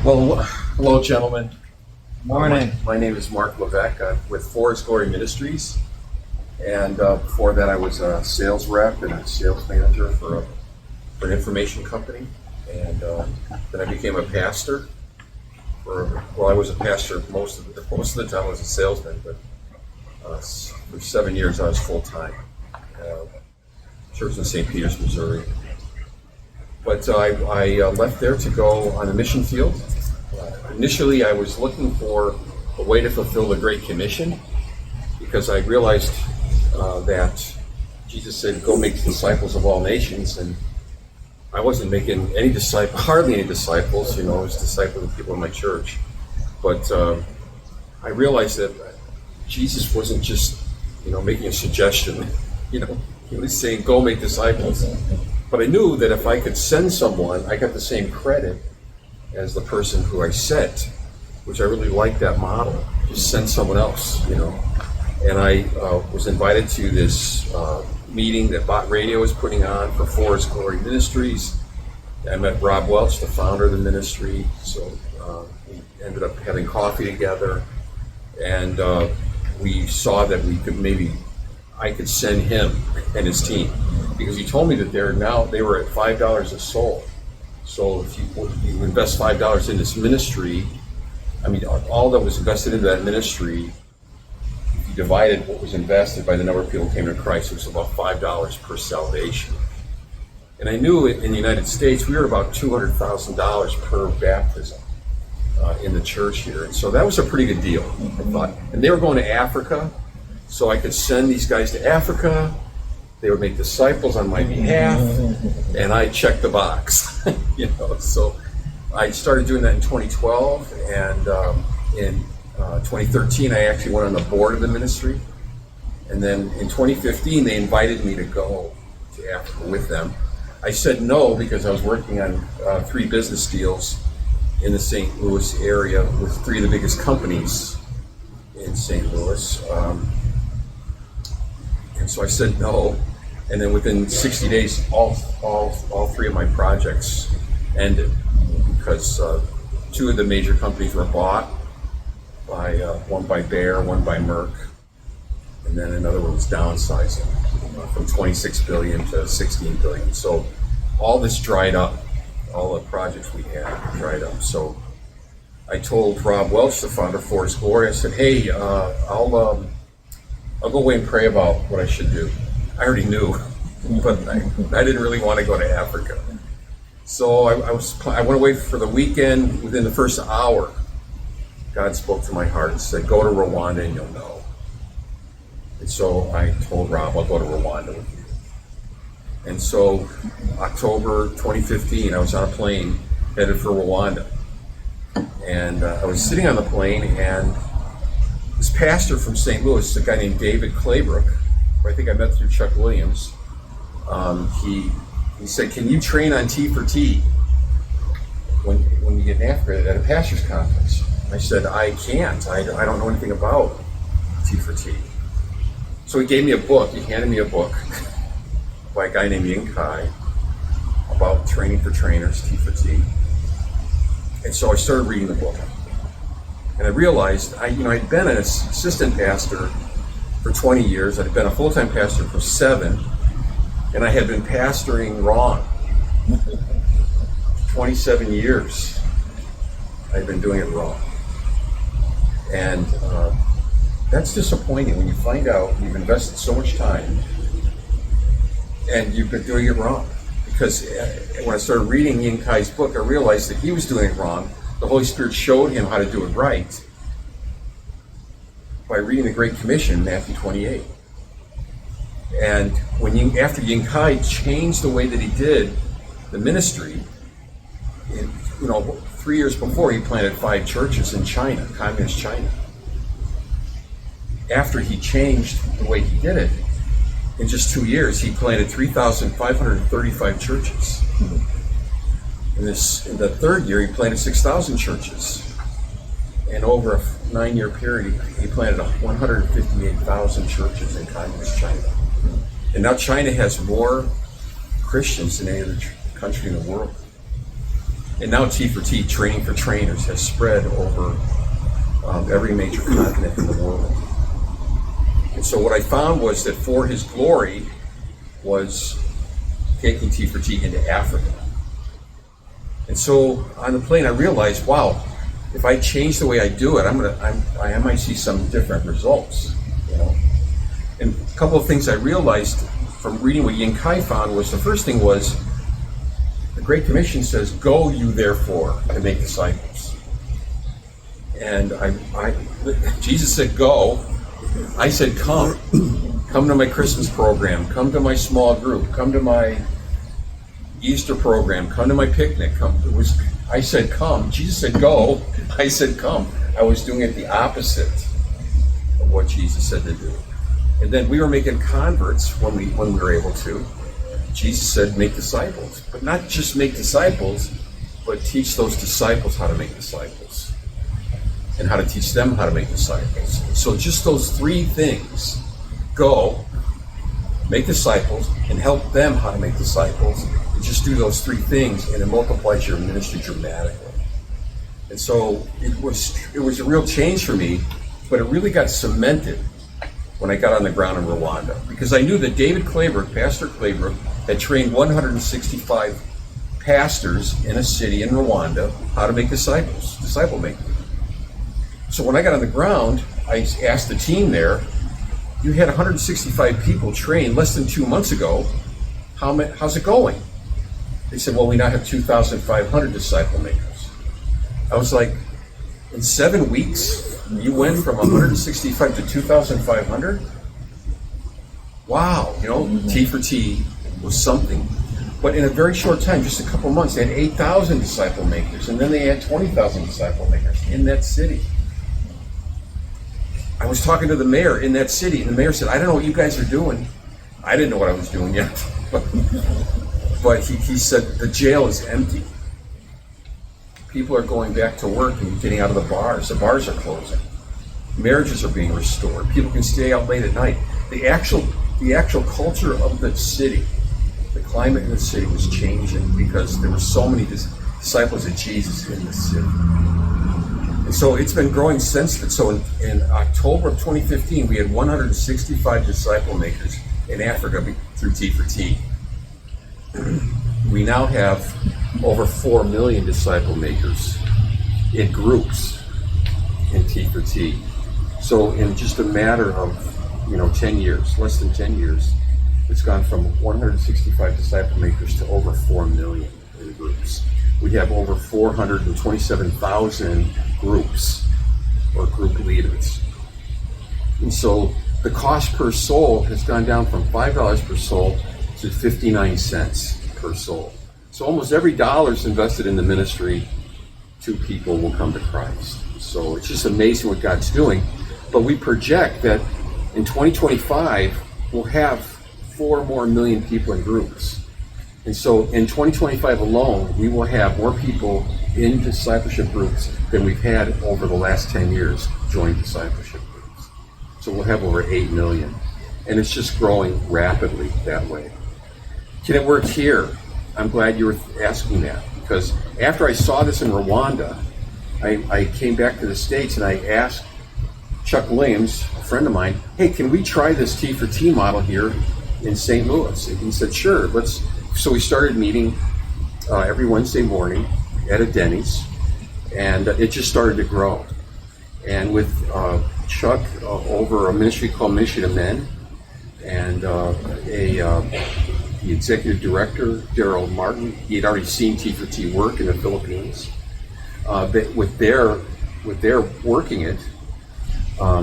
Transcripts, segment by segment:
Well, hello, gentlemen. Morning. My name is Mark Levesque. I'm with Forest Glory Ministries, and before that, I was a sales rep and a sales manager for an information company, and then I became a pastor. I was a pastor most of the time. I was a salesman, but for 7 years I was full time. Church in St. Peters, Missouri. But I left there to go on a mission field. Initially, I was looking for a way to fulfill the Great Commission, because I realized that Jesus said, "Go make disciples of all nations," and I wasn't making hardly any disciples. I was discipling people in my church. But I realized that Jesus wasn't just, making a suggestion. He was saying, "Go make disciples." But I knew that if I could send someone, I got the same credit as the person who I sent, which I really liked that model. Just send someone else, And I was invited to this meeting that Bot Radio was putting on for Forest Glory Ministries. I met Rob Welch, the founder of the ministry, so we ended up having coffee together, and we saw that I could send him and his team, because he told me that they were at $5 a soul. So if you invest $5 in this ministry, all that was invested into that ministry, if you divided what was invested by the number of people who came to Christ, it was about $5 per salvation. And I knew in the United States, we were about $200,000 per baptism in the church here. And so that was a pretty good deal, I thought. And they were going to Africa, so I could send these guys to Africa. They would make disciples on my behalf, and I checked the box. So I started doing that in 2012, and in 2013 I actually went on the board of the ministry. And then in 2015 they invited me to go to Africa with them. I said no, because I was working on 3 business deals in the St. Louis area with 3 of the biggest companies in St. Louis. And so I said no. And then within 60 days, all 3 of my projects ended, because 2 of the major companies were bought by one by Bayer, one by Merck, and then another one was downsizing from 26 billion to 16 billion. So all this dried up. All the projects we had dried up. So I told Rob Welch, the founder of Forest Glory, I said, "Hey, I'll go away and pray about what I should do." I already knew, but I didn't really want to go to Africa. So I went away for the weekend. Within the first hour, God spoke to my heart and said, "Go to Rwanda and you'll know." And so I told Rob, "I'll go to Rwanda with you." And so October 2015, I was on a plane headed for Rwanda. And I was sitting on the plane, and this pastor from St. Louis, a guy named David Claybrook, who I think I met through Chuck Williams, he said, "Can you train on T4T when you get in Africa at a pastor's conference?" I said, "I can't. I don't know anything about T4T." So he gave me a book. He handed me a book by a guy named Yin Kai about training for trainers, T4T. And so I started reading the book. And I realized I'd been an assistant pastor for 20 years. I'd been a full-time pastor for 7, and I had been pastoring wrong. 27 years I'd been doing it wrong. And that's disappointing when you find out you've invested so much time and you've been doing it wrong. Because when I started reading Yin Kai's book, I realized that he was doing it wrong. The Holy Spirit showed him how to do it right by reading the Great Commission, Matthew 28. And after Yin Kai changed the way that he did the ministry, 3 years before he planted 5 churches in China, communist China. After he changed the way he did it, in just 2 years, he planted 3,535 churches. In the 3rd year, he planted 6,000 churches. And over a 9-year period, he planted 158,000 churches in communist China. And now China has more Christians than any other country in the world. And now T4T, Training for Trainers, has spread over every major continent in the world. And so what I found was that for his glory was taking T4T into Africa. And so on the plane I realized, wow, if I change the way I do it, I might see some different results, you know. And a couple of things I realized from reading what Yin Kai found was, the first thing was, the Great Commission says, "Go you therefore and make disciples." And Jesus said, "Go." I said, "Come. Come to my Christmas program. Come to my small group. Come to my Easter program. Come to my picnic." I said, "Come." Jesus said, "Go." I said, "Come." I was doing it the opposite of what Jesus said to do. And then we were making converts when we were able to. Jesus said, "Make disciples," but not just make disciples, but teach those disciples how to make disciples, and how to teach them how to make disciples. So just those three things: go, make disciples, and help them how to make disciples. And just do those three things, and it multiplies your ministry dramatically. And so it was a real change for me, but it really got cemented when I got on the ground in Rwanda, because I knew that David Claybrook, Pastor Claybrook, had trained 165 pastors in a city in Rwanda how to make disciples, disciple making. So when I got on the ground, I asked the team there, "You had 165 people trained less than 2 months ago. How's it going?" They said, "Well, we now have 2,500 disciple makers." I was like, in 7 weeks, you went from 165 to 2,500? Wow, you know, T4T was something. But in a very short time, just a couple months, they had 8,000 disciple makers, and then they had 20,000 disciple makers in that city. I was talking to the mayor in that city, and the mayor said, "I don't know what you guys are doing." I didn't know what I was doing yet. But he said, "The jail is empty. People are going back to work and getting out of the bars. The bars are closing. Marriages are being restored. People can stay out late at night." The actual culture of the city, the climate in the city was changing because there were so many disciples of Jesus in the city. And so it's been growing since then. So in October of 2015, we had 165 disciple makers in Africa through T4T. We now have over 4 million disciple makers in groups in T4T. So in just a matter of 10 years, less than 10 years, it's gone from 165 disciple makers to over 4 million in groups. We have over 427,000 groups or group leaders. And so the cost per soul has gone down from $5 per soul to 59 cents per soul. So almost every dollar is invested in the ministry, 2 people will come to Christ. So it's just amazing what God's doing. But we project that in 2025, we'll have 4 more million people in groups. And so in 2025 alone, we will have more people in discipleship groups than we've had over the last 10 years join discipleship groups. So we'll have over 8 million. And it's just growing rapidly that way. Can it work here? I'm glad you were asking that, because after I saw this in Rwanda, I came back to the States and I asked Chuck Williams, a friend of mine, "Hey, can we try this T4T model here in St. Louis?" And he said, "Sure, let's." So we started meeting every Wednesday morning at a Denny's, and it just started to grow. And with Chuck over a ministry called Ministry to Men, and the executive director, Daryl Martin, he had already seen T4T work in the Philippines. With their working it,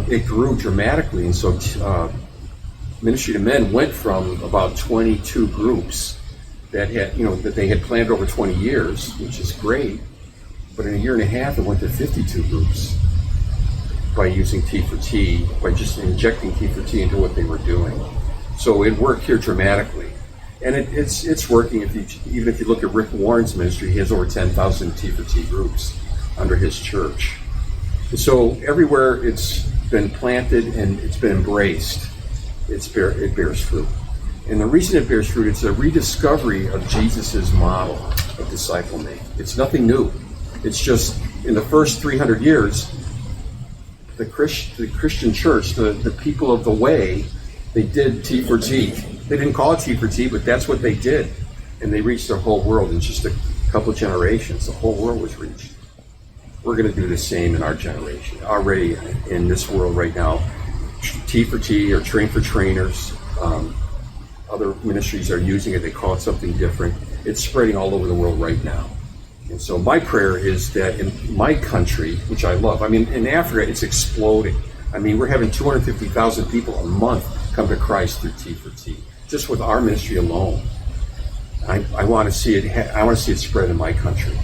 it grew dramatically. And so Ministry to Men went from about 22 groups that they had planned over 20 years, which is great. But in a year and a half, it went to 52 groups by using T4T, by just injecting T4T into what they were doing. So it worked here dramatically. And it's working. Even if you look at Rick Warren's ministry, he has over 10,000 T4T groups under his church. And so everywhere it's been planted and it's been embraced, it bears fruit. And the reason it bears fruit, it's a rediscovery of Jesus's model. of disciple making. It's nothing new. It's just in the first 300 years, the Christian church, the people of the way, they did T4T. They didn't call it T4T, but that's what they did. And they reached the whole world in just a couple of generations. The whole world was reached. We're going to do the same in our generation. Already in this world right now, T4T or Train for Trainers, other ministries are using it. They call it something different. It's spreading all over the world right now. And so my prayer is that in my country, which I love, I mean, in Africa, it's exploding. I mean, we're having 250,000 people a month come to Christ through T4T, just with our ministry alone. I want to see it. I want to see it spread in my country.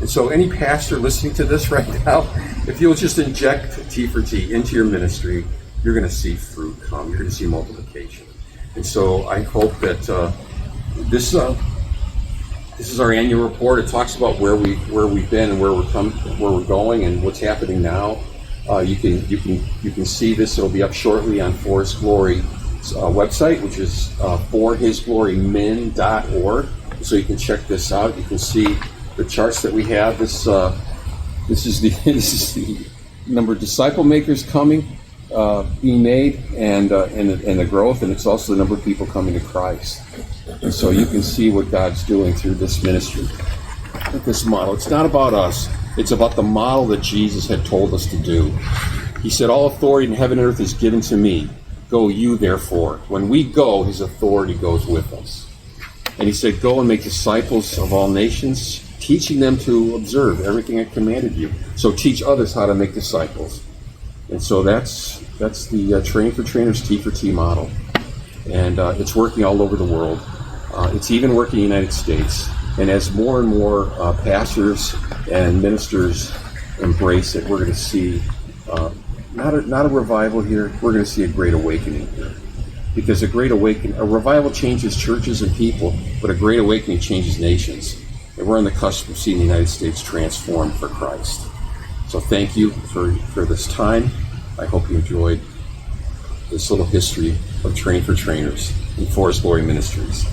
And so, any pastor listening to this right now, if you'll just inject T4T into your ministry, you're going to see fruit come. You're going to see multiplication. And so, I hope that this is our annual report. It talks about where we've been and where we're going, and what's happening now. You can see this. It'll be up shortly on For His Glory website, which is forhisglorymin.org. So you can check this out. You can see the charts that we have. This is the number of disciple makers coming, being made, and the growth, and it's also the number of people coming to Christ. And so you can see what God's doing through this ministry, with this model. It's not about us. It's about the model that Jesus had told us to do. He said, "All authority in heaven and earth is given to me. Go you therefore." When we go, his authority goes with us. And he said, "Go and make disciples of all nations, teaching them to observe everything I commanded you." So teach others how to make disciples. And so that's the Train for Trainers T4T model. And it's working all over the world. It's even working in the United States. And as more and more pastors and ministers embrace it, we're going to see not a revival here. We're going to see a great awakening here. Because a revival changes churches and people, but a great awakening changes nations. And we're on the cusp of seeing the United States transformed for Christ. So thank you for this time. I hope you enjoyed this little history of Train for Trainers and For His Glory Ministries.